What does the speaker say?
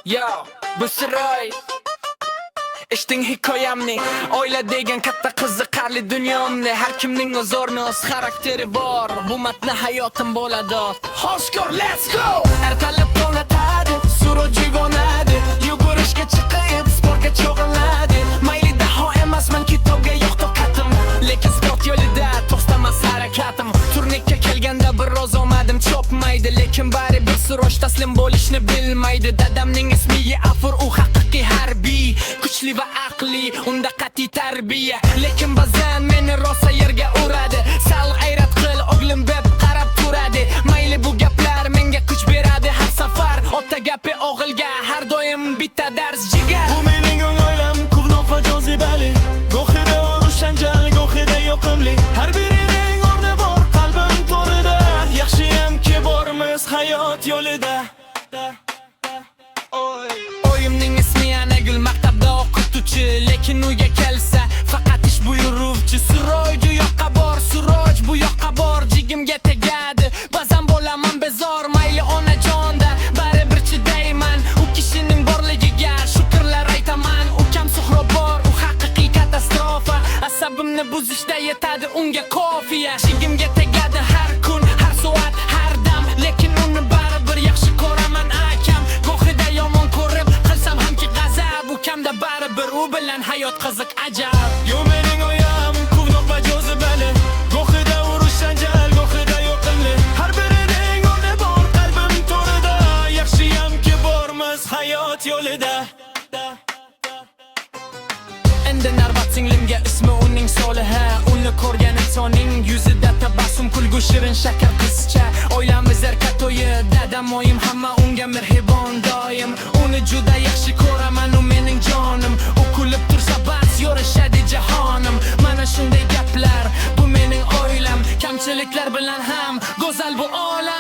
Yo, bu Siroy Eshitding hikoyamni, oila degan katta qiziqarli dunyomni. Har kimning o'z o'rni, o'z xarakteri bor. Bu matni hayotim bo'ladi. Xo'shko'r, let's go! Ertalab qo'natadi, suroj uyg'onadi, yugurishga chiqib, sportga cho'g'iladi. Mayli daho emasman, kitobga yo'q toqatim, lekin sport yo'lida to'xtamas harakatim. Turnirga kelganda biroz omadim chopmaydi, lekin baribir Siroy taslim bo'lishni bilmaydi. Dadamning ismi Afur, u haqiqiy harbiy, kuchli va aqli, unda qat'iy tarbiya. Lekin ba'zan meni rosa yerga uradi. Sal g'ayrat qil, o'g'lim deb qarab turadi. Mayli bu gaplar menga kuch beradi har safar. Ota gapi o'g'ilga har doim bitta dars jigar. Bu mening o'ylam quvnoq va jozibali. Go'xida urush janjal, go'xida yoqimli. Har birining o'rni bor qalbim to'rida. Yaxshiyamki bormiz hayot yo'lida. Oyimning ismi Anagul, maktabda o'qituvchi, lekin uyga kelsa faqat ish buyuruvchi. Siroy bu yoqqa bor, Siroy bu yoqqa bor, jigimga tegadi. Ba'zan bo'laman bezor, mayli onajonda baribir chidayman. U kishining borligiga shukrlar aytaman. Ukam Suhrob bor, u haqiqiy katastrofa. Asabimni buzishda yetadi unga kofiya. Jigimga tegadi har kun, har soat, har dam, lekin uni baribir yaxshi ko'raman akam. Go'xida yomon ko'rib qilsam hamki g'azab, ukamda baribir u bilan hayot qiziq ajab. Yo mening o'yam quvnoq va jozibali. Go'xida urush janjal, go'xida yoqimli. Har birining o'rni bor qalbim to'rida. Yaxshiyamki bormiz hayot yo'lida. Endi navbat singlimga, ismi uning Soliha. Uni ko'rgan insonning yuzida tabassum, kulgu shirin shakar qizcha. Oilamiz erka to'yi, dadam oyim hamma unga mehribon doim. Uni juda yaxshi ko'raman, u mening jonim. U kulib tursa bas yorishadi jahonim. Mana shunday gaplar, bu mening oilam. Kamchiliklar bilan ham go'zal bu olam.